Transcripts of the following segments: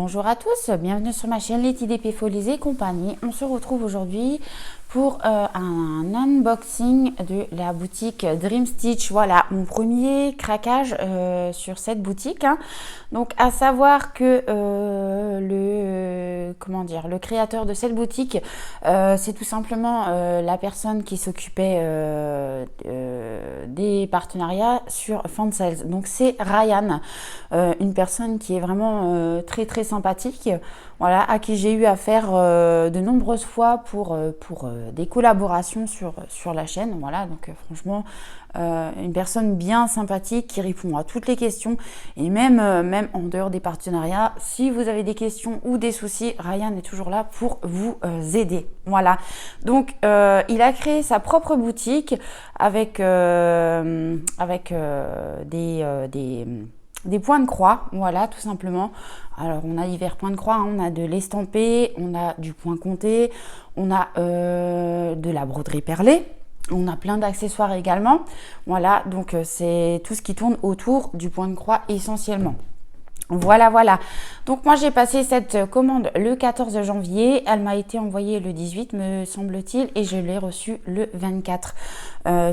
Bonjour à tous, bienvenue sur ma chaîne Letty d'Épée Folies et compagnie. On se retrouve aujourd'hui pour un unboxing de la boutique Dream Stitch. Voilà, mon premier craquage sur cette boutique. Donc, à savoir que le créateur de cette boutique, c'est tout simplement la personne qui s'occupait des partenariats sur Fansales. Donc, c'est Ryan, une personne qui est vraiment très très sympathique. Voilà, à qui j'ai eu affaire de nombreuses fois pour des collaborations sur la chaîne. Voilà, donc franchement, une personne bien sympathique qui répond à toutes les questions. Et même en dehors des partenariats, si vous avez des questions ou des soucis, Ryan est toujours là pour vous aider. Voilà, donc il a créé sa propre boutique avec des points de croix, voilà, tout simplement. Alors, on a divers points de croix, hein. On a de l'estampé, on a du point compté, on a de la broderie perlée, on a plein d'accessoires également. Voilà, donc c'est tout ce qui tourne autour du point de croix essentiellement. Voilà. Donc moi j'ai passé cette commande le 14 janvier. Elle m'a été envoyée le 18 me semble-t-il et je l'ai reçue le 24.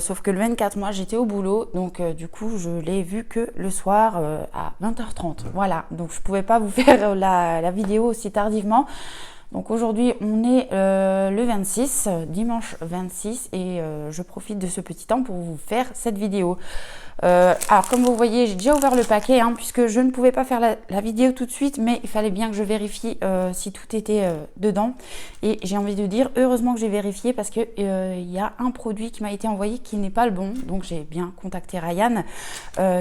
Sauf que le 24 moi j'étais au boulot. Donc du coup je l'ai vue que le soir à 20h30. Voilà. Donc je pouvais pas vous faire la vidéo aussi tardivement. Donc aujourd'hui on est le 26, dimanche 26 et je profite de ce petit temps pour vous faire cette vidéo. Alors comme vous voyez j'ai déjà ouvert le paquet puisque je ne pouvais pas faire la vidéo tout de suite, mais il fallait bien que je vérifie si tout était dedans. Et j'ai envie de dire heureusement que j'ai vérifié parce que il y a un produit qui m'a été envoyé qui n'est pas le bon. Donc j'ai bien contacté Ryan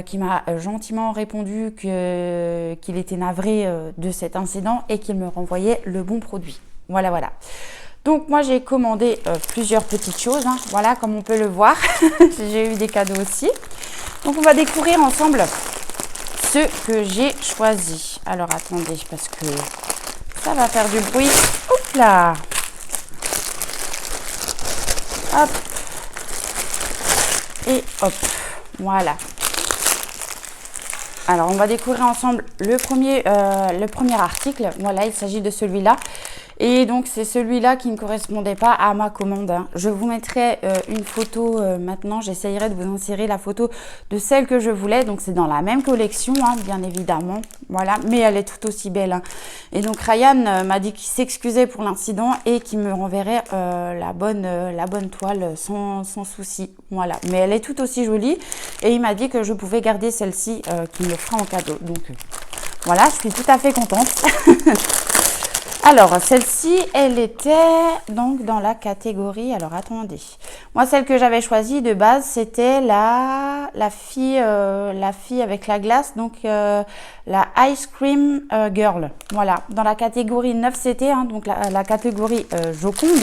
qui m'a gentiment répondu qu'il était navré de cet incident et qu'il me renvoyait le bon produit. Voilà. Donc moi j'ai commandé plusieurs petites choses, voilà, comme on peut le voir. J'ai eu des cadeaux aussi. Donc on va découvrir ensemble ce que j'ai choisi. Alors attendez, parce que ça va faire du bruit. Hop là. Hop. Et hop. Voilà. Alors on va découvrir ensemble le premier article. Voilà, il s'agit de celui-là. Et donc c'est celui-là qui ne correspondait pas à ma commande. Je vous mettrai une photo maintenant, j'essayerai de vous insérer la photo de celle que je voulais. Donc c'est dans la même collection, bien évidemment. Voilà, mais elle est tout aussi belle. Et donc Ryan m'a dit qu'il s'excusait pour l'incident et qu'il me renverrait la bonne toile sans souci. Voilà, mais elle est tout aussi jolie. Et il m'a dit que je pouvais garder celle-ci qu'il me fera en cadeau. Donc voilà, je suis tout à fait contente. Alors, celle-ci, elle était donc dans la catégorie... Alors, attendez. Moi, celle que j'avais choisie de base, c'était la fille avec la glace. Donc, la Ice Cream Girl. Voilà. Dans la catégorie 9CT, donc la catégorie Joconde.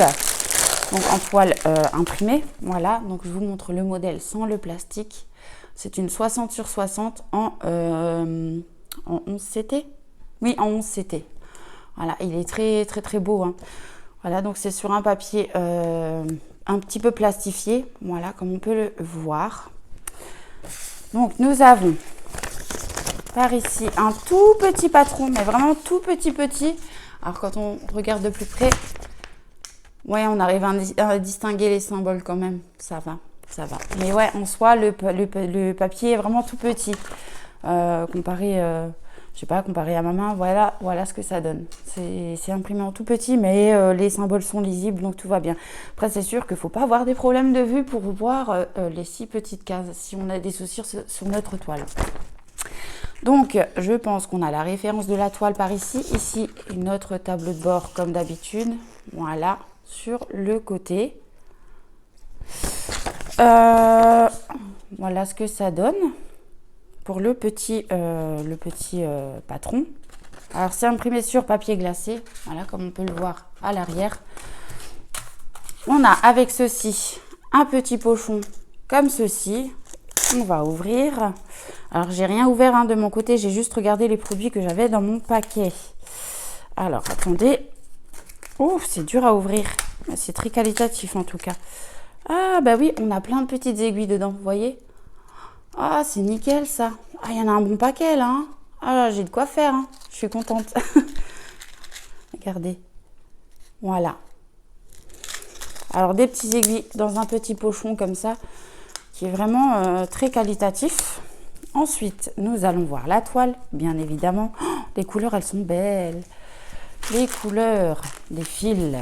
Donc, en toile imprimée. Voilà. Donc, je vous montre le modèle sans le plastique. C'est une 60 sur 60 en 11CT. Oui, en 11CT. Voilà, il est très beau. Voilà, donc c'est sur un papier un petit peu plastifié. Voilà, comme on peut le voir. Donc nous avons par ici un tout petit patron, mais vraiment tout petit. Alors quand on regarde de plus près, ouais, on arrive à distinguer les symboles quand même. Ça va. Mais ouais, en soi, le papier est vraiment tout petit. Comparé à ma main, voilà ce que ça donne. C'est imprimé en tout petit, mais les symboles sont lisibles, donc tout va bien. Après, c'est sûr qu'il ne faut pas avoir des problèmes de vue pour voir les 6 petites cases, si on a des soucis sur notre toile. Donc, je pense qu'on a la référence de la toile par ici. Ici, notre tableau de bord, comme d'habitude. Voilà, sur le côté. Voilà ce que ça donne. Pour le petit patron. Alors c'est imprimé sur papier glacé, voilà, comme on peut le voir à l'arrière. On a avec ceci un petit pochon comme ceci. On va ouvrir. Alors j'ai rien ouvert de mon côté, j'ai juste regardé les produits que j'avais dans mon paquet. Alors attendez. Oh, c'est dur à ouvrir. C'est très qualitatif en tout cas. Ah bah oui, on a plein de petites aiguilles dedans, vous voyez. Ah, c'est nickel ça. Ah, il y en a un bon paquet là. Ah, j'ai de quoi faire, hein. Je suis contente. Regardez. Voilà. Alors, des petits aiguilles dans un petit pochon comme ça, qui est vraiment très qualitatif. Ensuite, nous allons voir la toile, bien évidemment. Oh, les couleurs, elles sont belles. Les couleurs, les fils.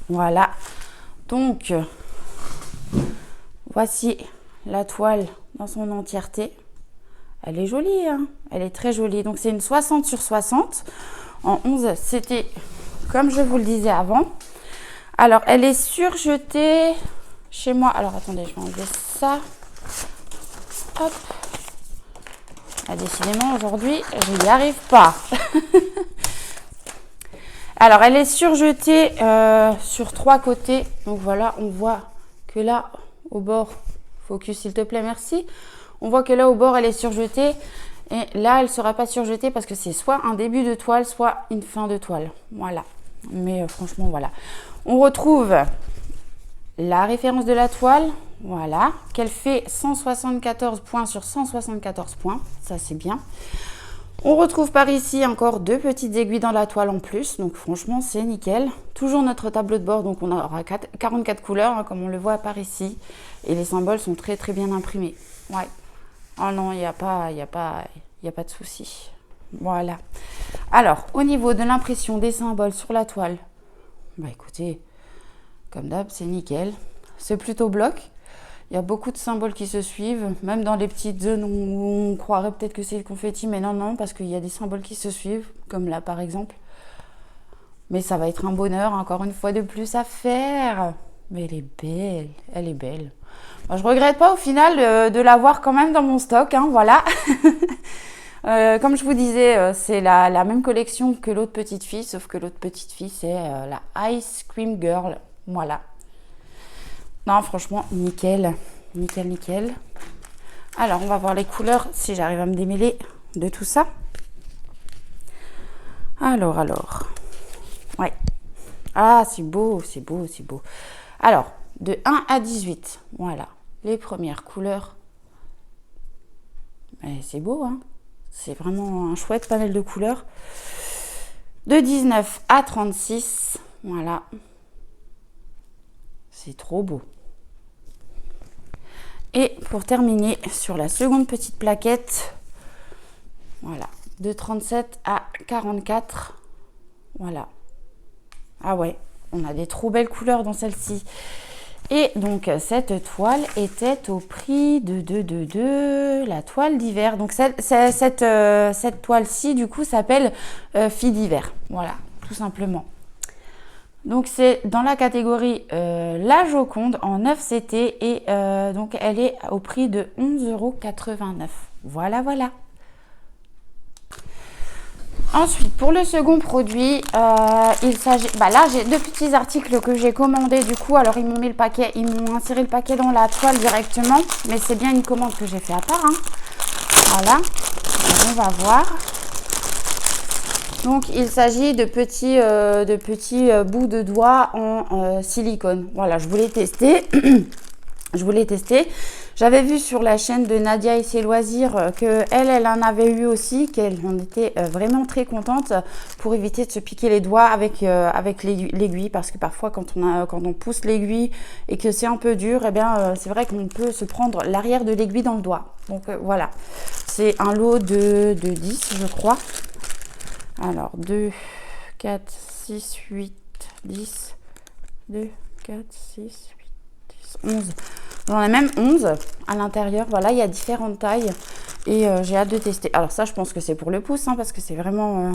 Voilà. Donc, voici la toile dans son entièreté. Elle est jolie, hein, elle est très jolie. Donc, c'est une 60 sur 60. En 11, c'était comme je vous le disais avant. Alors, elle est surjetée chez moi. Alors, attendez, je vais enlever ça. Hop. Ah, décidément, aujourd'hui, je n'y arrive pas. Alors, elle est surjetée sur 3 côtés. Donc, voilà, on voit que là, au bord, focus s'il te plaît, merci. On voit que là, au bord, elle est surjetée. Et là, elle ne sera pas surjetée parce que c'est soit un début de toile, soit une fin de toile. Voilà. Mais franchement, voilà. On retrouve la référence de la toile. Voilà. Qu'elle fait 174 points sur 174 points. Ça, c'est bien. On retrouve par ici encore 2 petites aiguilles dans la toile en plus. Donc, franchement, c'est nickel. Toujours notre tableau de bord. Donc, on aura 44 couleurs, hein, comme on le voit par ici. Et les symboles sont très, très bien imprimés. Ouais. Oh non, il n'y a pas de souci. Voilà. Alors, au niveau de l'impression des symboles sur la toile, bah écoutez, comme d'hab, c'est nickel. C'est plutôt bloc. Il y a beaucoup de symboles qui se suivent, même dans les petites zones où on croirait peut-être que c'est le confetti, mais non, non, parce qu'il y a des symboles qui se suivent, comme là par exemple. Mais ça va être un bonheur, encore une fois de plus, à faire. Mais elle est belle, elle est belle. Moi, je regrette pas au final de l'avoir quand même dans mon stock, hein, voilà. Comme je vous disais, c'est la même collection que l'autre petite fille, sauf que l'autre petite fille, c'est la Ice Cream Girl. Voilà. Non, franchement, nickel. Nickel, nickel. Alors, on va voir les couleurs, si j'arrive à me démêler de tout ça. Alors. Ouais. Ah, c'est beau, c'est beau, c'est beau. Alors, de 1 à 18, voilà. Les premières couleurs. C'est beau, hein. C'est vraiment un chouette panel de couleurs. De 19 à 36, voilà. C'est trop beau. Et pour terminer sur la seconde petite plaquette, voilà, de 37 à 44, voilà. Ah ouais, on a des trop belles couleurs dans celle-ci. Et donc, cette toile était au prix de la toile d'hiver. Donc, cette toile-ci, du coup, s'appelle Fille d'hiver. Voilà, tout simplement. Donc, c'est dans la catégorie La Joconde en 9 CT. Et donc, elle est au prix de 11,89 €. Voilà, voilà. Ensuite, pour le second produit, il s'agit... Bah là, j'ai 2 petits articles que j'ai commandés. Du coup, alors ils m'ont mis le paquet, ils m'ont inséré le paquet dans la toile directement. Mais c'est bien une commande que j'ai fait à part. Hein. Voilà. Alors, on va voir. Donc, il s'agit de petits bouts de doigts en silicone. Voilà, je voulais tester. J'avais vu sur la chaîne de Nadia et ses loisirs qu'elle en avait eu aussi, qu'elle en était vraiment très contente pour éviter de se piquer les doigts avec l'aiguille, parce que parfois quand on pousse l'aiguille et que c'est un peu dur, eh bien c'est vrai qu'on peut se prendre l'arrière de l'aiguille dans le doigt. Donc voilà, c'est un lot de 10 je crois. Alors 2, 4, 6, 8, 10, 2, 4, 6, 8, 10, 11. J'en ai même 11 à l'intérieur. Voilà, il y a différentes tailles et j'ai hâte de tester. Alors ça, je pense que c'est pour le pouce, hein, parce que c'est vraiment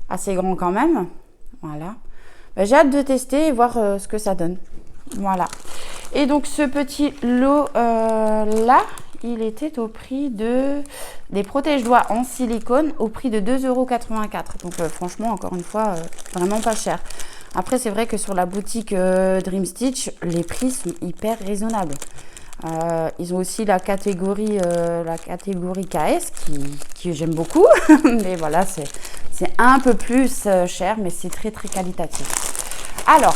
assez grand quand même. Voilà. Ben, j'ai hâte de tester et voir ce que ça donne. Voilà. Et donc, ce petit lot là, il était au prix des protège-doigts en silicone au prix de 2,84 €. Donc, franchement, encore une fois, vraiment pas cher. Après, c'est vrai que sur la boutique Dream Stitch, les prix sont hyper raisonnables. Ils ont aussi la catégorie KS qui j'aime beaucoup. Mais voilà, c'est un peu plus cher, mais c'est très très qualitatif. Alors,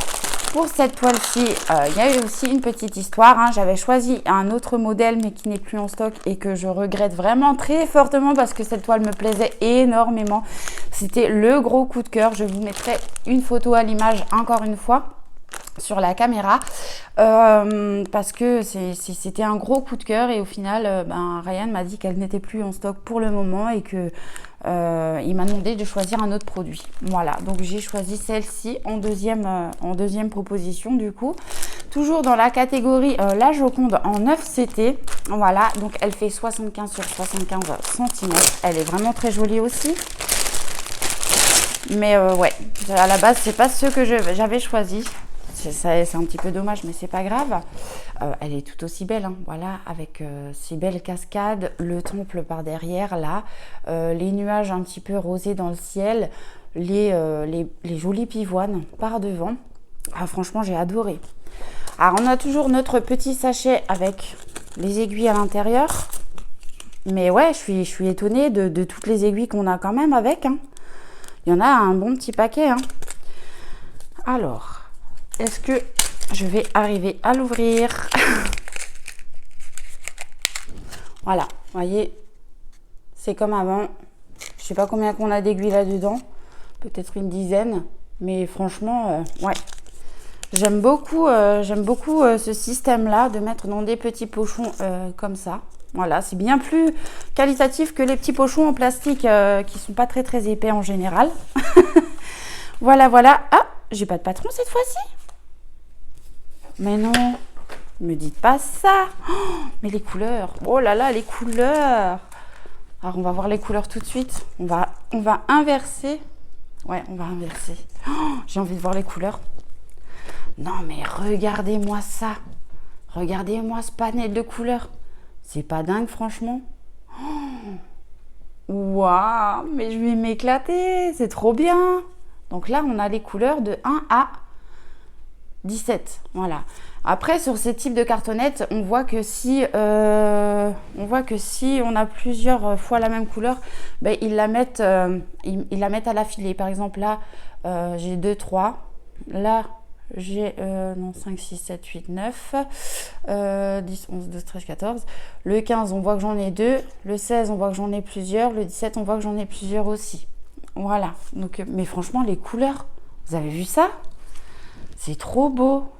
pour cette toile-ci, il y a eu aussi une petite histoire. Hein. J'avais choisi un autre modèle, mais qui n'est plus en stock et que je regrette vraiment très fortement parce que cette toile me plaisait énormément. C'était le gros coup de cœur. Je vous mettrai une photo à l'image encore une fois sur la caméra parce que c'était un gros coup de cœur et au final Ryan m'a dit qu'elle n'était plus en stock pour le moment et que il m'a demandé de choisir un autre produit. Voilà, donc j'ai choisi celle-ci en deuxième proposition du coup, toujours dans la catégorie la Joconde en 9 CT. Voilà, donc elle fait 75 sur 75 cm. Elle est vraiment très jolie aussi. Mais ouais, à la base c'est pas ce que j'avais choisi. C'est un petit peu dommage, mais c'est pas grave. Elle est tout aussi belle, hein, voilà, avec ces belles cascades, le temple par derrière, là, les nuages un petit peu rosés dans le ciel, les jolies pivoines par devant. Ah, franchement, j'ai adoré. Alors, on a toujours notre petit sachet avec les aiguilles à l'intérieur. Mais ouais, je suis étonnée de toutes les aiguilles qu'on a quand même avec. Hein. Il y en a un bon petit paquet. Hein. Alors... est-ce que je vais arriver à l'ouvrir? Voilà, vous voyez, c'est comme avant. Je sais pas combien qu'on a d'aiguilles là-dedans. Peut-être une dizaine. Mais franchement, ouais. J'aime beaucoup ce système-là de mettre dans des petits pochons comme ça. Voilà, c'est bien plus qualitatif que les petits pochons en plastique qui sont pas très très épais en général. Voilà, voilà. Ah, j'ai pas de patron cette fois-ci. Mais non, me dites pas ça. Oh, mais les couleurs, oh là là, les couleurs. Alors, on va voir les couleurs tout de suite. On va inverser. Ouais, on va inverser. Oh, j'ai envie de voir les couleurs. Non, mais regardez-moi ça. Regardez-moi ce panel de couleurs. C'est pas dingue, franchement. Waouh, mais je vais m'éclater. C'est trop bien. Donc là, on a les couleurs de 1 à 17, voilà. Après, sur ces types de cartonnettes, on voit que si on a plusieurs fois la même couleur, ben, ils la mettent à l'affilée. Par exemple, là, j'ai 2, 3. Là, j'ai 5, 6, 7, 8, 9, 10, 11, 12, 13, 14. Le 15, on voit que j'en ai 2. Le 16, on voit que j'en ai plusieurs. Le 17, on voit que j'en ai plusieurs aussi. Voilà. Donc, mais franchement, les couleurs, vous avez vu ça? C'est trop beau.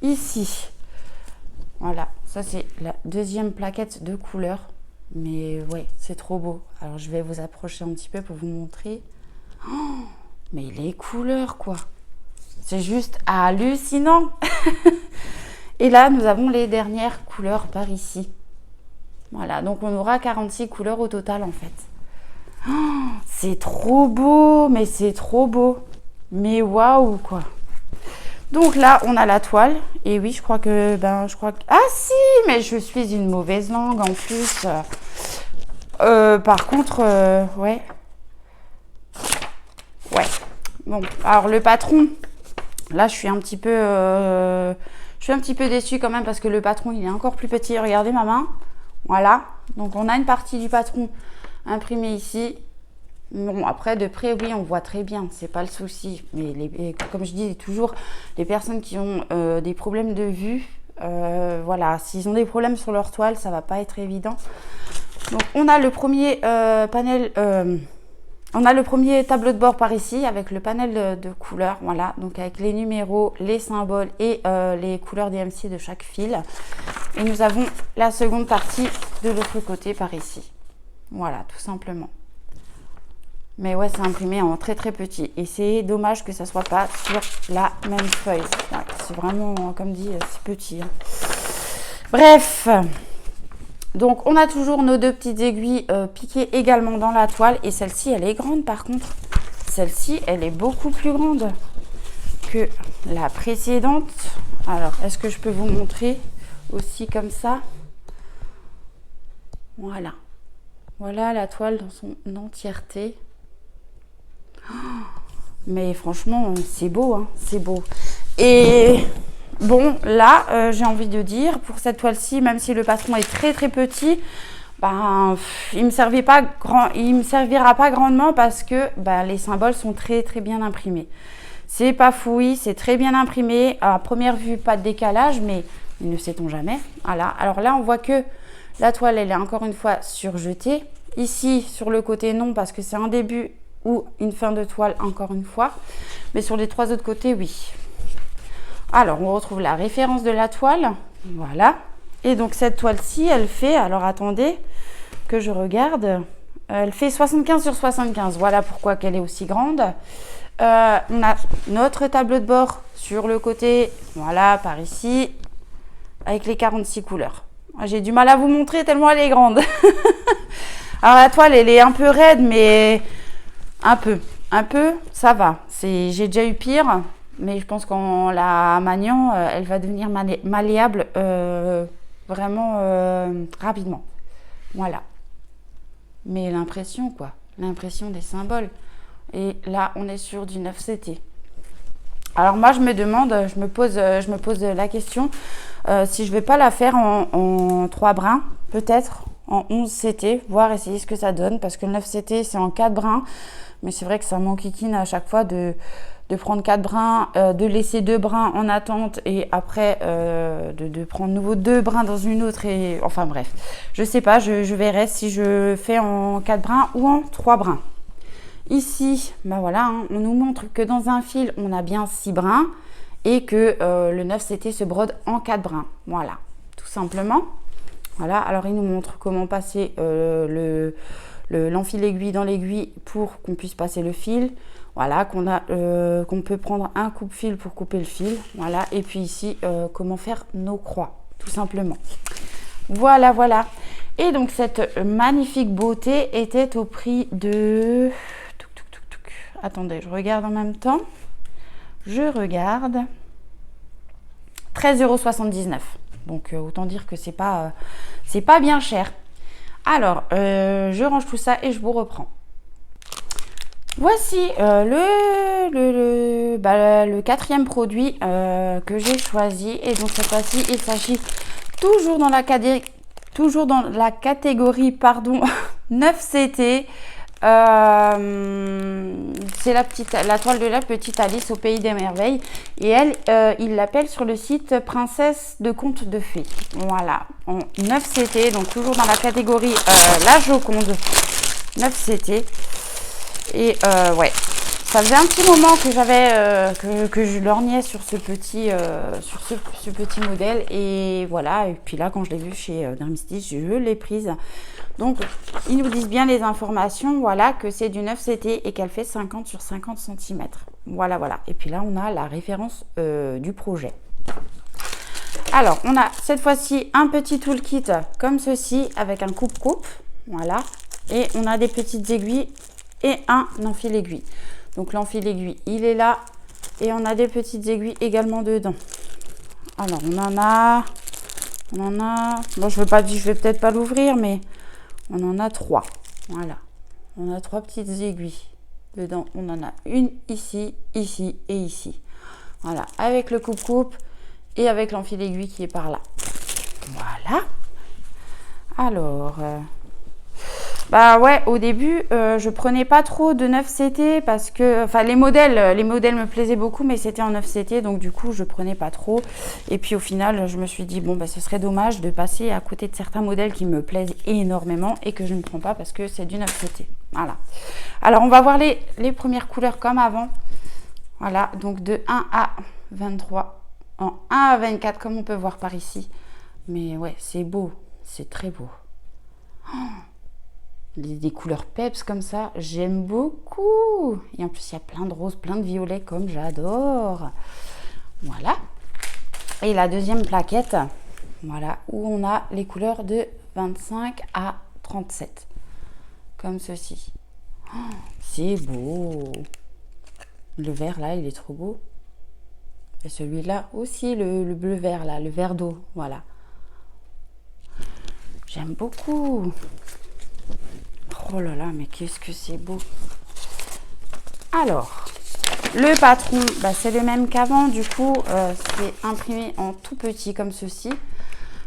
Ici, voilà, ça c'est la deuxième plaquette de couleur. Mais ouais, c'est trop beau. Alors je vais vous approcher un petit peu pour vous montrer. Oh, mais les couleurs quoi. C'est juste hallucinant. Et là, nous avons les dernières couleurs par ici. Voilà, donc on aura 46 couleurs au total en fait. Oh, c'est trop beau, mais c'est trop beau. Mais waouh quoi. Donc là, on a la toile. Et oui, je crois que... Ah si, mais je suis une mauvaise langue en plus. Par contre, ouais. Ouais. Bon, alors le patron, là, je suis un petit peu déçue quand même parce que le patron, il est encore plus petit. Regardez ma main. Voilà. Donc, on a une partie du patron imprimée ici. Bon, après, de près, oui, on voit très bien, c'est pas le souci. Mais comme je dis toujours, les personnes qui ont des problèmes de vue, voilà, s'ils ont des problèmes sur leur toile, ça va pas être évident. Donc, on a le premier panel, on a le premier tableau de bord par ici, avec le panel de couleurs, voilà, donc avec les numéros, les symboles et les couleurs DMC de chaque fil. Et nous avons la seconde partie de l'autre côté par ici. Voilà, tout simplement. Mais ouais, c'est imprimé en très très petit. Et c'est dommage que ça ne soit pas sur la même feuille. Ouais, c'est vraiment, comme dit, c'est petit. Hein. Bref. Donc, on a toujours nos deux petites aiguilles piquées également dans la toile. Et celle-ci, elle est grande par contre. Celle-ci, elle est beaucoup plus grande que la précédente. Alors, est-ce que je peux vous montrer aussi comme ça? Voilà. Voilà la toile dans son entièreté. Mais franchement, c'est beau, hein, c'est beau. Et bon, là, j'ai envie de dire, pour cette toile-ci, même si le patron est très très petit, ben, il me servira pas grandement parce que ben, les symboles sont très très bien imprimés. C'est pas fouillis, c'est très bien imprimé. À première vue, pas de décalage, mais ne sait-on jamais. Voilà. Alors là, on voit que la toile, elle est encore une fois surjetée. Ici, sur le côté, non, parce que c'est un début ou une fin de toile, encore une fois. Mais sur les 3 autres côtés, oui. Alors, on retrouve la référence de la toile. Voilà. Et donc, cette toile-ci, elle fait, alors attendez que je regarde, elle fait 75 sur 75. Voilà pourquoi qu'elle est aussi grande. On a notre tableau de bord sur le côté, voilà, par ici, avec les 46 couleurs. J'ai du mal à vous montrer tellement elle est grande. Alors, la toile, elle est un peu raide, mais un peu, ça va. J'ai déjà eu pire. Mais je pense qu'en la maniant, elle va devenir malléable vraiment rapidement. Voilà. Mais l'impression, quoi. L'impression des symboles. Et là, on est sur du 9CT. Alors moi, je me pose la question si je ne vais pas la faire en 3 brins, peut-être en 11CT, voir essayer ce que ça donne. Parce que le 9CT, c'est en 4 brins. Mais c'est vrai que ça m'enquiquine à chaque fois de prendre 4 brins, de laisser 2 brins en attente et après de prendre nouveau 2 brins dans une autre. Et enfin bref, je sais pas, je verrai si je fais en 4 brins ou en 3 brins. Ici, ben voilà, hein, on nous montre que dans un fil, on a bien 6 brins et que le 9CT se brode en 4 brins. Voilà, tout simplement. Voilà, alors il nous montre comment passer l'enfil aiguille dans l'aiguille pour qu'on puisse passer le fil. Voilà, qu'on peut prendre un coupe-fil pour couper le fil. Voilà, et puis ici, comment faire nos croix, tout simplement. Voilà, voilà. Et donc, cette magnifique beauté était au prix de... Attendez, je regarde en même temps. Je regarde. 13,79 €. Donc, autant dire que c'est pas bien cher. Alors, je range tout ça et je vous reprends. Voici le 4e produit que j'ai choisi. Et donc, cette fois-ci, il s'agit toujours dans la catégorie pardon, 9CT. C'est la toile de la petite Alice au pays des merveilles. Et elle, il l'appelle sur le site Princesse de contes de fées. Voilà, en 9CT, donc toujours dans la catégorie la Joconde 9CT. Et ouais, ça faisait un petit moment que que je lorgnais sur ce petit modèle. Et voilà, et puis là, quand je l'ai vu chez Dermstitch, je l'ai prise. Donc, ils nous disent bien les informations, voilà, que c'est du 9CT et qu'elle fait 50 sur 50 cm. Voilà, voilà. Et puis là, on a la référence du projet. Alors, on a cette fois-ci un petit toolkit comme ceci, avec un coupe-coupe. Voilà. Et on a des petites aiguilles et un enfil aiguille. Donc, l'enfil aiguille, il est là. Et on a des petites aiguilles également dedans. Alors, on en a... Bon, je vais peut-être pas l'ouvrir, mais... On en a 3. Voilà. On a 3 petites aiguilles. Dedans, on en a une ici, ici et ici. Voilà. Avec le coupe-coupe et avec l'enfil aiguille qui est par là. Voilà. Alors, bah ouais, au début, je prenais pas trop de 9CT parce que, enfin, les modèles me plaisaient beaucoup, mais c'était en 9CT, donc du coup, je prenais pas trop. Et puis au final, je me suis dit, bon, bah, ce serait dommage de passer à côté de certains modèles qui me plaisent énormément et que je ne prends pas parce que c'est du 9CT. Voilà. Alors, on va voir les premières couleurs comme avant. Voilà, donc de 1 à 23, en 1 à 24, comme on peut voir par ici. Mais ouais, c'est beau, c'est très beau. Oh, des couleurs peps comme ça, j'aime beaucoup. Et en plus, il y a plein de roses, plein de violets, comme j'adore. Voilà. Et la deuxième plaquette, voilà, où on a les couleurs de 25 à 37. Comme ceci. Oh, c'est beau. Le vert, là, il est trop beau. Et celui-là aussi, le bleu-vert, là, le vert d'eau, voilà. J'aime beaucoup. Oh là là, mais qu'est-ce que c'est beau. Alors, le patron, bah, c'est le même qu'avant. Du coup, c'est imprimé en tout petit comme ceci.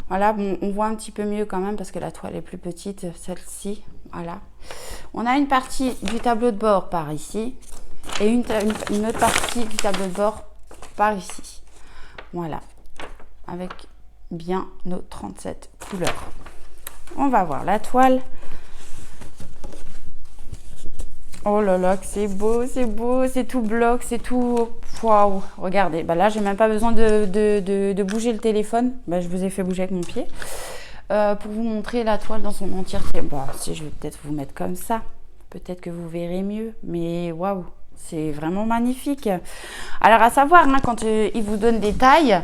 Voilà, bon, on voit un petit peu mieux quand même parce que la toile est plus petite, celle-ci. Voilà. On a une partie du tableau de bord par ici. Et une autre partie du tableau de bord par ici. Voilà, avec bien nos 37 couleurs. On va voir la toile. Oh là là, que c'est beau, c'est tout bloc, c'est tout... Waouh, regardez, bah là, j'ai même pas besoin de bouger le téléphone. Bah, je vous ai fait bouger avec mon pied. Pour vous montrer la toile dans son entièreté. Bon, si je vais peut-être vous mettre comme ça. Peut-être que vous verrez mieux. Mais waouh, c'est vraiment magnifique. Alors, à savoir, hein, quand il vous donne des tailles,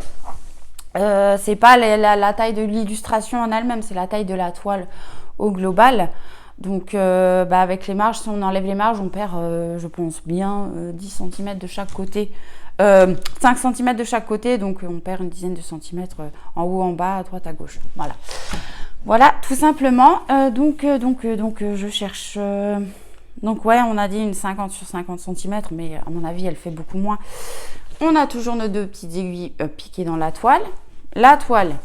c'est pas la taille de l'illustration en elle-même, c'est la taille de la toile au global. Donc, avec les marges, si on enlève les marges, on perd, je pense bien, 10 cm de chaque côté. 5 cm de chaque côté, donc on perd une dizaine de centimètres en haut, en bas, à droite, à gauche. Voilà. Voilà, tout simplement. Donc, je cherche... Donc, ouais, on a dit une 50 sur 50 cm, mais à mon avis, elle fait beaucoup moins. On a toujours nos deux petites aiguilles piquées dans la toile. La toile,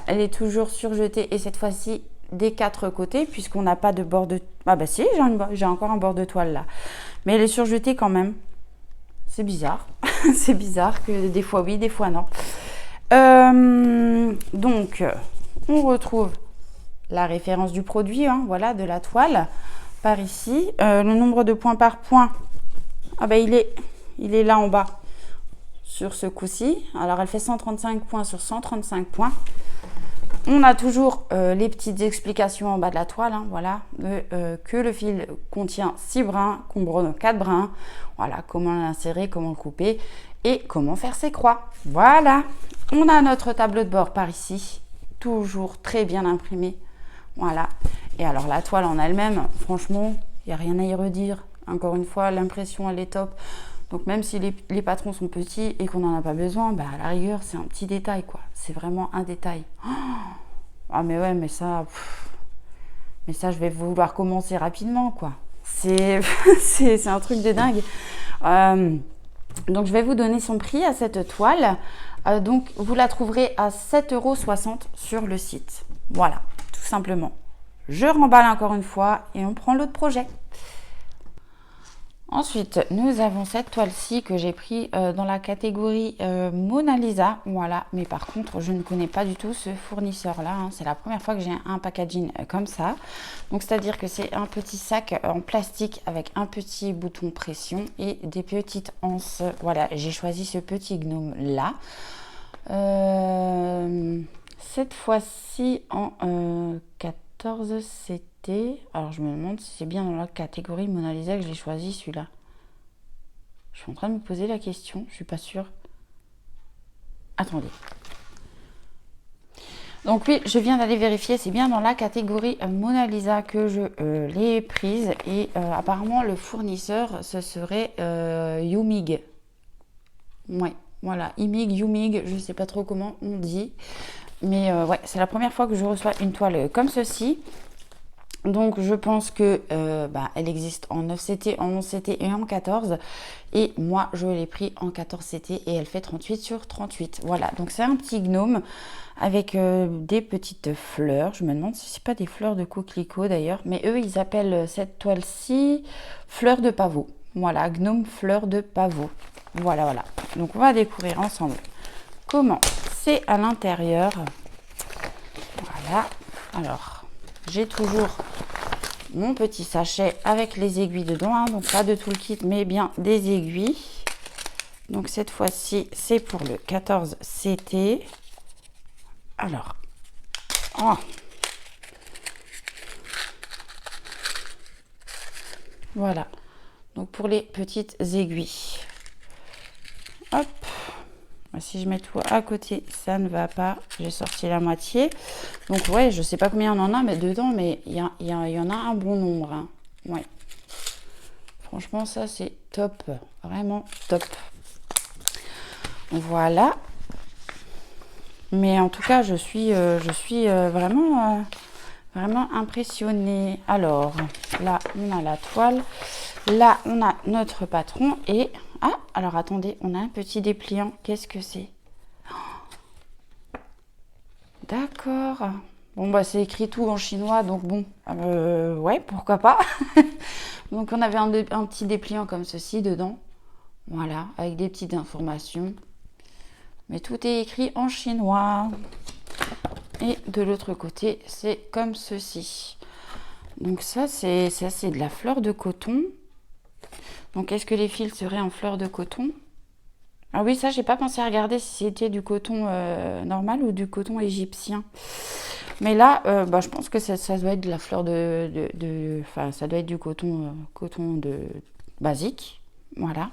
elle est toujours surjetée, et cette fois-ci, des 4 côtés, puisqu'on n'a pas de bord de... Ah bah si, j'ai encore un bord de toile là. Mais elle est surjetée quand même. C'est bizarre. C'est bizarre que des fois oui, des fois non. Donc, on retrouve la référence du produit, hein, voilà, de la toile, par ici. Le nombre de points par point, ah bah, il est là en bas, sur ce coup-ci. Alors, elle fait 135 points sur 135 points. On a toujours les petites explications en bas de la toile, hein, voilà, que le fil contient 6 brins, qu'on brodent 4 brins, voilà, comment l'insérer, comment le couper et comment faire ses croix. Voilà, on a notre tableau de bord par ici, toujours très bien imprimé, voilà. Et alors la toile en elle-même, franchement, il n'y a rien à y redire. Encore une fois, l'impression, elle est top. Donc même si les patrons sont petits et qu'on n'en a pas besoin, bah à la rigueur, c'est un petit détail, quoi. C'est vraiment un détail. Ah mais ouais, mais ça, je vais vouloir commencer rapidement, quoi. C'est un truc de dingue. Donc je vais vous donner son prix à cette toile. Donc vous la trouverez à 7,60 € sur le site. Voilà, tout simplement. Je remballe encore une fois et on prend l'autre projet. Ensuite, nous avons cette toile-ci que j'ai pris dans la catégorie Mona Lisa. Voilà, mais par contre, je ne connais pas du tout ce fournisseur-là. Hein. C'est la première fois que j'ai un packaging comme ça. Donc, c'est-à-dire que c'est un petit sac en plastique avec un petit bouton pression et des petites anses. Voilà, j'ai choisi ce petit gnome-là. Cette fois-ci en 14, c'était... Alors, je me demande si c'est bien dans la catégorie Mona Lisa que j'ai choisi celui-là. Je suis en train de me poser la question, je suis pas sûre. Attendez. Donc oui, je viens d'aller vérifier, c'est bien dans la catégorie Mona Lisa que je l'ai prise. Et apparemment, le fournisseur, ce serait Yumig. Ouais, voilà, Yumig, je sais pas trop comment on dit. Mais ouais, c'est la première fois que je reçois une toile comme ceci. Donc je pense que elle existe en 9 CT, en 11 CT et en 14. Et moi je l'ai pris en 14 CT et elle fait 38 sur 38. Voilà, donc c'est un petit gnome avec des petites fleurs. Je me demande si c'est pas des fleurs de coquelicot d'ailleurs. Mais eux ils appellent cette toile-ci fleur de pavot. Voilà, gnome fleur de pavot. Voilà, voilà. Donc on va découvrir ensemble comment c'est à l'intérieur. Voilà, alors... J'ai toujours mon petit sachet avec les aiguilles dedans, hein, donc pas de tout le kit, mais bien des aiguilles. Donc cette fois-ci, c'est pour le 14 CT. Alors, oh. Voilà. Donc pour les petites aiguilles. Hop. Si je mets tout à côté, ça ne va pas. J'ai sorti la moitié. Donc, ouais, je sais pas combien on en a mais dedans, mais il y en a un bon nombre. Hein. Ouais. Franchement, ça, c'est top. Vraiment top. Voilà. Mais en tout cas, je suis vraiment impressionnée. Alors, là, on a la toile. Là, on a notre patron et... Ah, alors attendez, on a un petit dépliant. Qu'est-ce que c'est? D'accord. Bon, bah c'est écrit tout en chinois, donc bon, ouais, pourquoi pas. Donc on avait un petit dépliant comme ceci dedans. Voilà, avec des petites informations. Mais tout est écrit en chinois. Et de l'autre côté, c'est comme ceci. Donc ça, c'est de la fleur de coton. Donc est-ce que les fils seraient en fleur de coton? Ah oui, ça, j'ai pas pensé à regarder si c'était du coton normal ou du coton égyptien. Mais là, je pense que ça doit être de la fleur enfin, ça doit être du coton, basique. Voilà.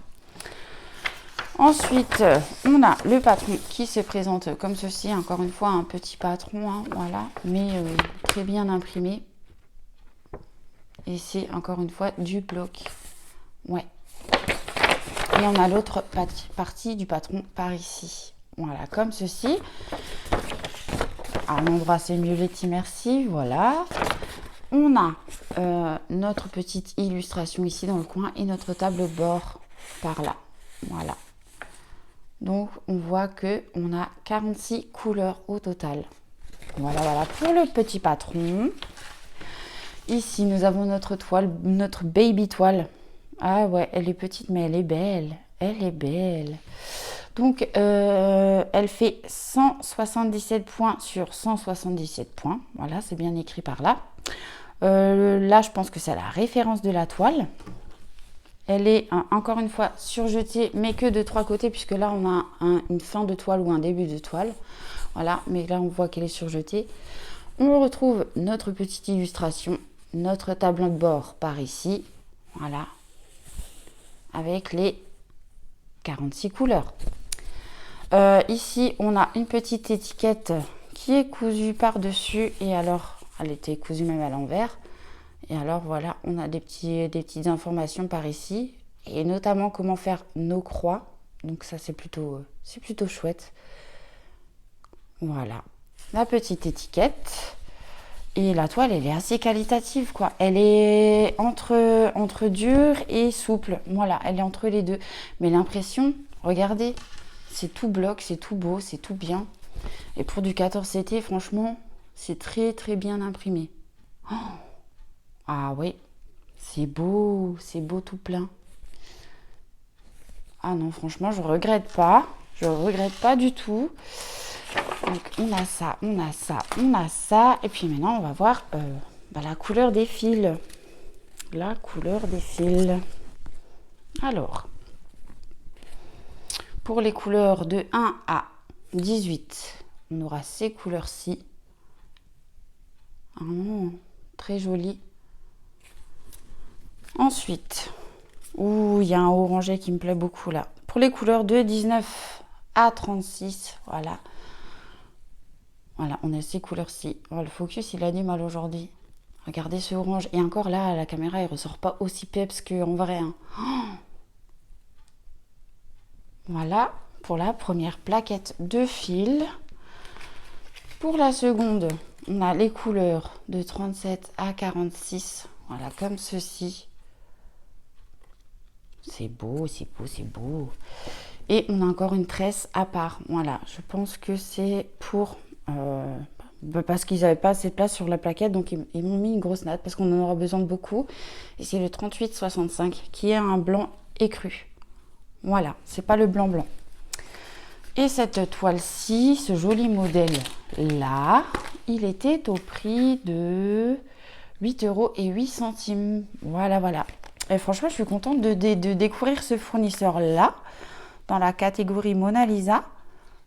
Ensuite, on a le patron qui se présente comme ceci. Encore une fois, un petit patron, hein, voilà, mais très bien imprimé. Et c'est encore une fois du bloc. Ouais. Et on a l'autre partie du patron par ici. Voilà, comme ceci. À l'endroit, c'est mieux immersive, voilà. On a notre petite illustration ici dans le coin et notre tableau de bord par là. Voilà. Donc, on voit qu'on a 46 couleurs au total. Voilà, voilà pour le petit patron. Ici, nous avons notre toile, notre baby toile. Ah ouais, elle est petite, mais elle est belle. Elle est belle. Donc, elle fait 177 points sur 177 points. Voilà, c'est bien écrit par là. Là, je pense que c'est la référence de la toile. Elle est, encore une fois, surjetée, mais que de 3 côtés, puisque là, on a une fin de toile ou un début de toile. Voilà, mais là, on voit qu'elle est surjetée. On retrouve notre petite illustration, notre tableau de bord par ici. Voilà, avec les 46 couleurs. Ici, on a une petite étiquette qui est cousue par-dessus. Et alors, elle était cousue même à l'envers. Et alors, voilà, on a des petites informations par ici. Et notamment, comment faire nos croix. Donc ça, c'est plutôt chouette. Voilà, la petite étiquette. Et la toile, elle est assez qualitative, quoi. Elle est entre dure et souple. Voilà, elle est entre les deux. Mais l'impression, regardez, c'est tout bloc, c'est tout beau, c'est tout bien. Et pour du 14 CT, franchement, c'est très, très bien imprimé. Oh, ah oui, c'est beau tout plein. Ah non, franchement, je regrette pas. Je regrette pas du tout. Donc, on a ça, on a ça, on a ça. Et puis maintenant, on va voir la couleur des fils. La couleur des fils. Alors, pour les couleurs de 1 à 18, on aura ces couleurs-ci. Très joli. Ensuite, il y a un orangé qui me plaît beaucoup là. Pour les couleurs de 19 à 36, voilà. Voilà, on a ces couleurs-ci. Oh, le focus, il a du mal aujourd'hui. Regardez ce orange. Et encore là, la caméra, il ressort pas aussi peps qu'en vrai. Hein. Oh, voilà, pour la première plaquette de fil. Pour la seconde, on a les couleurs de 37 à 46. Voilà, comme ceci. C'est beau, c'est beau, c'est beau. Et on a encore une tresse à part. Voilà, je pense que c'est pour... parce qu'ils n'avaient pas assez de place sur la plaquette, donc ils m'ont mis une grosse natte parce qu'on en aura besoin de beaucoup. Et c'est le 3865 qui est un blanc écru. Voilà, c'est pas le blanc. Et cette toile-ci, ce joli modèle-là, il était au prix de 8,08 €. Voilà. Et franchement, je suis contente de découvrir ce fournisseur-là dans la catégorie Mona Lisa.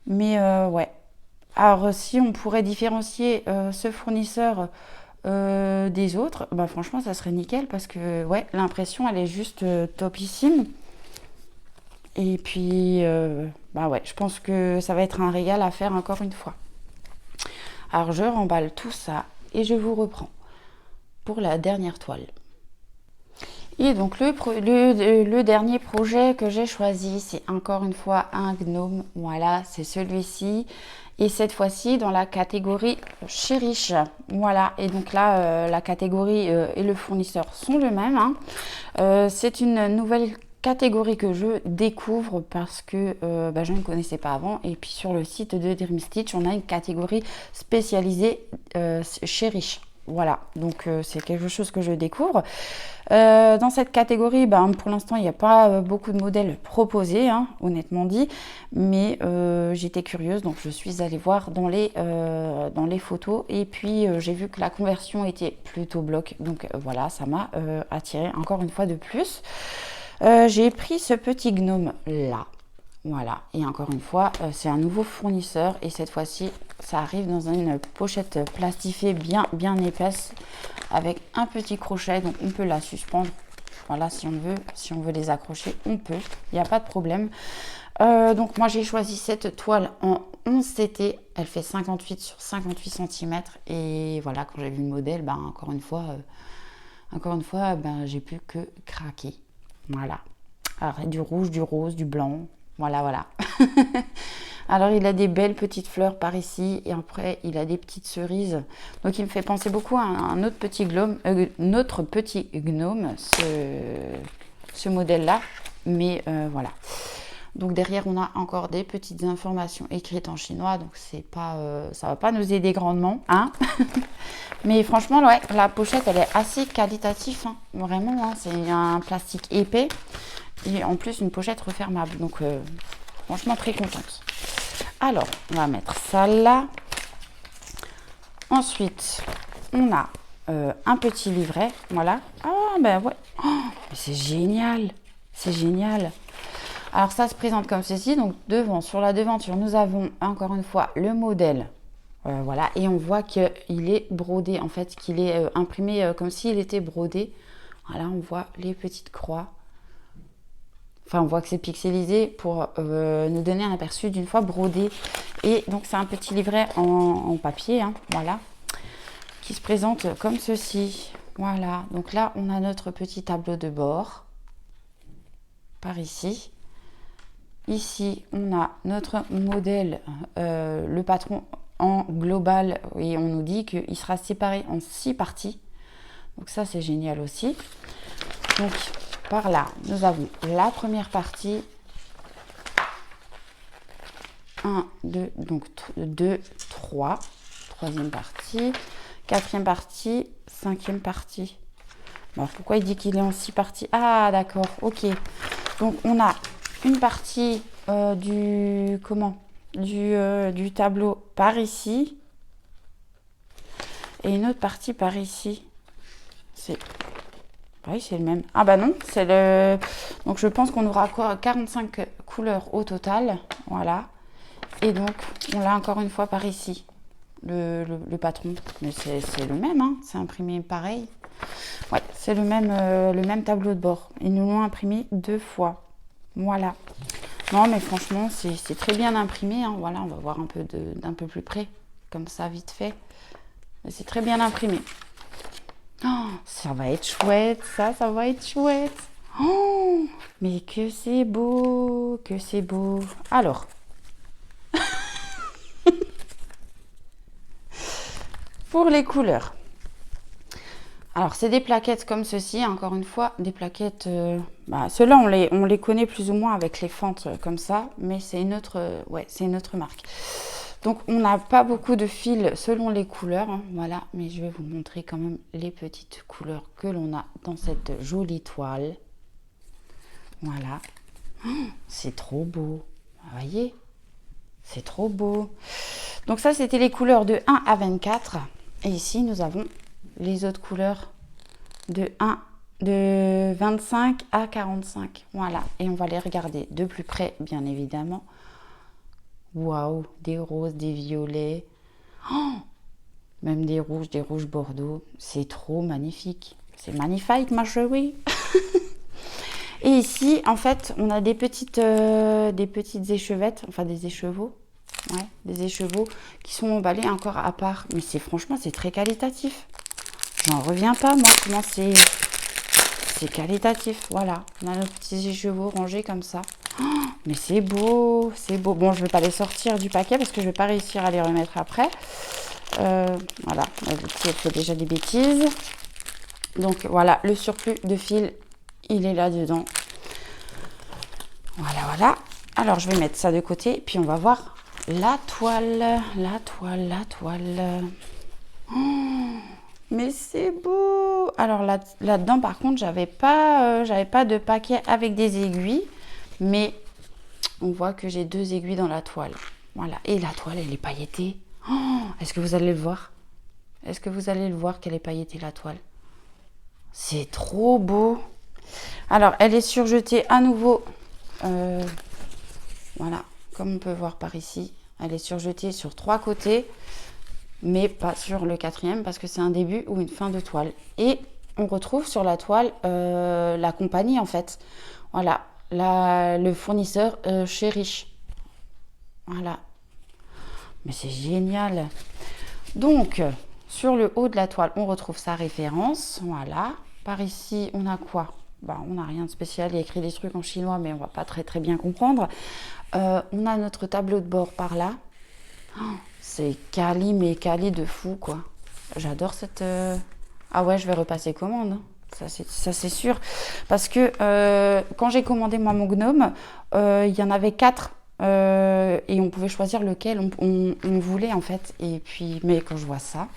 Mais ouais. Alors, si on pourrait différencier ce fournisseur des autres, franchement, ça serait nickel parce que ouais, l'impression, elle est juste topissime. Et puis, ouais, je pense que ça va être un régal à faire encore une fois. Alors, je remballe tout ça et je vous reprends pour la dernière toile. Et donc, le dernier projet que j'ai choisi, c'est encore une fois un gnome. Voilà, c'est celui-ci. Et cette fois-ci, dans la catégorie Cherish. Voilà, et donc là, la catégorie et le fournisseur sont le même. Hein. C'est une nouvelle catégorie que je découvre parce que je ne connaissais pas avant. Et puis sur le site de Dream Stitch, on a une catégorie spécialisée Cherish. Voilà, donc c'est quelque chose que je découvre. Dans cette catégorie, pour l'instant, il n'y a pas beaucoup de modèles proposés, hein, honnêtement dit, mais j'étais curieuse, donc je suis allée voir dans les photos, et puis j'ai vu que la conversion était plutôt bloc, donc voilà, ça m'a attiré encore une fois de plus. J'ai pris ce petit gnome là. Voilà, et encore une fois, c'est un nouveau fournisseur et cette fois-ci, ça arrive dans une pochette plastifiée bien épaisse avec un petit crochet, donc on peut la suspendre. Voilà, si on veut les accrocher, on peut, il n'y a pas de problème. Donc moi j'ai choisi cette toile en 11 CT, elle fait 58 sur 58 cm et voilà, quand j'ai vu le modèle, encore une fois, j'ai pu que craquer. Voilà, alors du rouge, du rose, du blanc. Voilà. Alors, il a des belles petites fleurs par ici. Et après, il a des petites cerises. Donc, il me fait penser beaucoup à un autre petit gnome, ce modèle-là. Mais voilà. Donc, derrière, on a encore des petites informations écrites en chinois. Donc, c'est pas, ça va pas nous aider grandement, hein. Mais franchement, ouais, la pochette, elle est assez qualitative, hein. Vraiment, hein, c'est un plastique épais. Et en plus, une pochette refermable. Donc, franchement, très contente. Alors, on va mettre ça là. Ensuite, on a un petit livret. Voilà. Ah, ben ouais. Oh, c'est génial. C'est génial. Alors, ça se présente comme ceci. Donc, devant, sur la devanture, nous avons encore une fois le modèle. Voilà. Et on voit qu'il est brodé. En fait, qu'il est imprimé comme s'il était brodé. Voilà, on voit les petites croix. Enfin, on voit que c'est pixelisé pour nous donner un aperçu d'une fois brodé. Et donc, c'est un petit livret en papier, hein, voilà, qui se présente comme ceci. Voilà, donc là, on a notre petit tableau de bord, par ici. Ici, on a notre modèle, le patron en global, et on nous dit qu'il sera séparé en 6 parties. Donc ça, c'est génial aussi. Donc, par là, nous avons la première partie, 1, 2, donc 2, 3, troisième partie, quatrième partie, cinquième partie. Alors pourquoi il dit qu'il est en 6 parties? Ah d'accord, ok. Donc on a une partie du tableau par ici et une autre partie par ici. Oui, c'est le même. Ah bah non, c'est le... Donc je pense qu'on aura 45 couleurs au total. Voilà. Et donc, on l'a encore une fois par ici, le patron. Mais c'est le même, hein. C'est imprimé pareil. Ouais, c'est le même tableau de bord. Ils nous l'ont imprimé 2 fois. Voilà. Non, mais franchement, c'est très bien imprimé, hein. Voilà, on va voir d'un peu plus près. Comme ça, vite fait. C'est très bien imprimé. Oh, ça va être chouette, ça va être chouette. Oh, mais que c'est beau, que c'est beau. Alors, pour les couleurs. Alors, c'est des plaquettes comme ceci, encore une fois, des plaquettes... ceux-là, on les connaît plus ou moins avec les fentes comme ça, mais c'est une autre marque. Donc, on n'a pas beaucoup de fils selon les couleurs, hein, voilà, mais je vais vous montrer quand même les petites couleurs que l'on a dans cette jolie toile. Voilà. Oh, c'est trop beau, vous voyez? C'est trop beau. Donc ça, c'était les couleurs de 1 à 24. Et ici, nous avons les autres couleurs de 25 à 45. Voilà, et on va les regarder de plus près, bien évidemment. Waouh, des roses, des violets, oh, même des rouges bordeaux. C'est trop magnifique. C'est magnifique, ma chérie. Et ici, en fait, on a des petites échevettes, enfin des écheveaux. Ouais, des écheveaux qui sont emballés encore à part. Mais franchement, c'est très qualitatif. J'en reviens pas, moi, comment c'est qualitatif. Voilà, on a nos petits écheveaux rangés comme ça. Oh, mais c'est beau, c'est beau. Bon, je vais pas les sortir du paquet parce que je vais pas réussir à les remettre après. Voilà, elle fait déjà des bêtises. Donc voilà, le surplus de fil, il est là dedans. Voilà. Alors, je vais mettre ça de côté, puis on va voir la toile. Oh, Mais c'est beau. Alors là-dedans, par contre, j'avais pas de paquet avec des aiguilles. Mais on voit que j'ai 2 aiguilles dans la toile. Voilà. Et la toile, elle est pailletée. Oh, est-ce que vous allez le voir? Est-ce que vous allez le voir qu'elle est pailletée, la toile? C'est trop beau. Alors, elle est surjetée à nouveau. Voilà, comme on peut voir par ici. Elle est surjetée sur 3 côtés, mais pas sur le 4e parce que c'est un début ou une fin de toile. Et on retrouve sur la toile la compagnie, en fait. Voilà, le fournisseur chez Riche. Voilà. Mais c'est génial. Donc, sur le haut de la toile, on retrouve sa référence. Voilà. Par ici, on a quoi? Bah, on n'a rien de spécial. Il y a écrit des trucs en chinois, mais on va pas très bien comprendre. On a notre tableau de bord par là. Oh, c'est quali, mais quali de fou, quoi. J'adore cette... Ah ouais, je vais repasser commande. Ça, c'est sûr. Parce que quand j'ai commandé moi mon gnome, il y en avait 4. Et on pouvait choisir lequel on voulait, en fait. Et puis, mais quand je vois ça,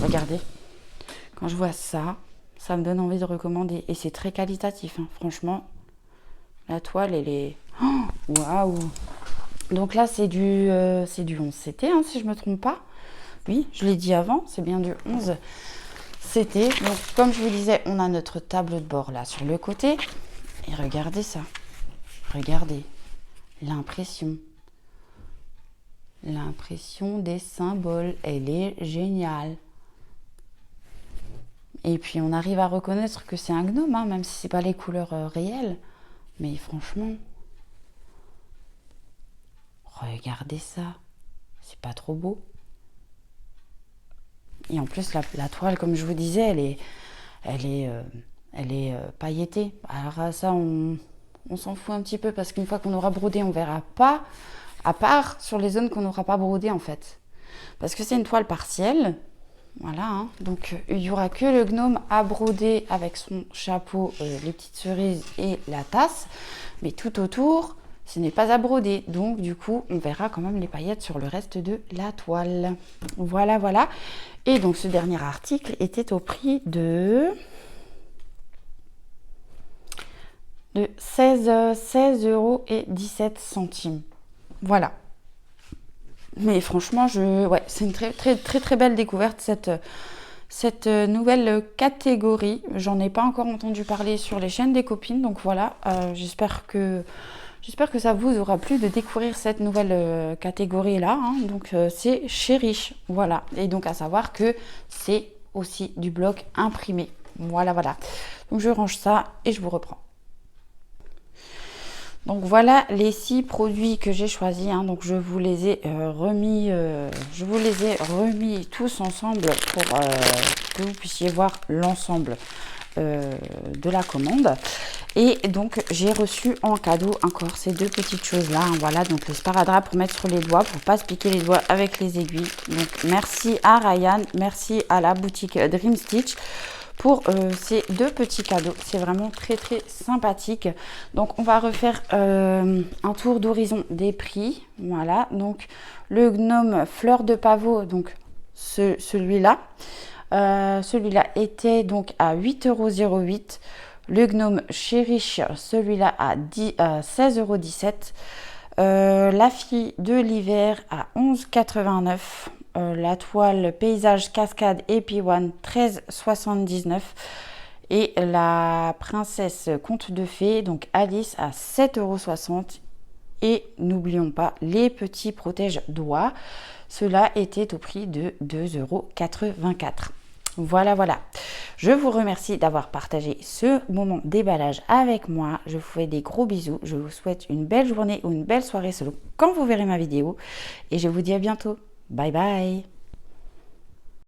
regardez. Quand je vois ça, ça me donne envie de recommander. Et c'est très qualitatif, hein. Franchement. La toile, elle est... Waouh! Donc là, c'est du 11 CT, hein, si je ne me trompe pas. Oui, je l'ai dit avant, c'est bien du 11 CT. Donc, comme je vous disais, on a notre tableau de bord là sur le côté. Et regardez ça. Regardez l'impression. L'impression des symboles, elle est géniale. Et puis, on arrive à reconnaître que c'est un gnome, hein, même si ce n'est pas les couleurs réelles. Mais franchement, regardez ça. C'est pas trop beau? Et en plus, la toile, comme je vous disais, elle est pailletée. Alors ça, on s'en fout un petit peu parce qu'une fois qu'on aura brodé, on verra pas, à part sur les zones qu'on n'aura pas brodé, en fait. Parce que c'est une toile partielle. Voilà, hein. Donc il n'y aura que le gnome à broder avec son chapeau, les petites cerises et la tasse. Mais tout autour, ce n'est pas à broder. Donc du coup, on verra quand même les paillettes sur le reste de la toile. Voilà, voilà. Et donc ce dernier article était au prix de 16,17 €. Voilà. Mais franchement, ouais, c'est une très belle découverte, cette nouvelle catégorie. J'en ai pas encore entendu parler sur les chaînes des copines, donc voilà, j'espère que ça vous aura plu de découvrir cette nouvelle catégorie-là, hein. Donc c'est chez Riche, voilà. Et donc à savoir que c'est aussi du bloc imprimé. Voilà, voilà. Donc je range ça et je vous reprends. Donc voilà les 6 produits que j'ai choisis, hein. Donc je vous les ai remis tous ensemble pour que vous puissiez voir l'ensemble de la commande. Et donc j'ai reçu en cadeau encore ces 2 petites choses là, hein. Voilà, donc le sparadrap pour mettre sur les doigts, pour pas se piquer les doigts avec les aiguilles. Donc merci à Ryan, merci à la boutique Dream Stitch pour ces 2 petits cadeaux. C'est vraiment très sympathique. Donc on va refaire un tour d'horizon des prix. Voilà, donc le gnome fleur de pavot, donc celui-là était donc à 8,08 €. Le gnome chez Riche, celui-là à 16,17 €. La fille de l'hiver à 11,89 €. La toile paysage cascade Epi-One 13,79 €. Et la princesse conte de fées, donc Alice, à 7,60 €. Et n'oublions pas les petits protège-doigts. Cela était au prix de 2,84 €. Voilà, voilà. Je vous remercie d'avoir partagé ce moment déballage avec moi. Je vous fais des gros bisous. Je vous souhaite une belle journée ou une belle soirée selon quand vous verrez ma vidéo. Et je vous dis à bientôt. Bye bye.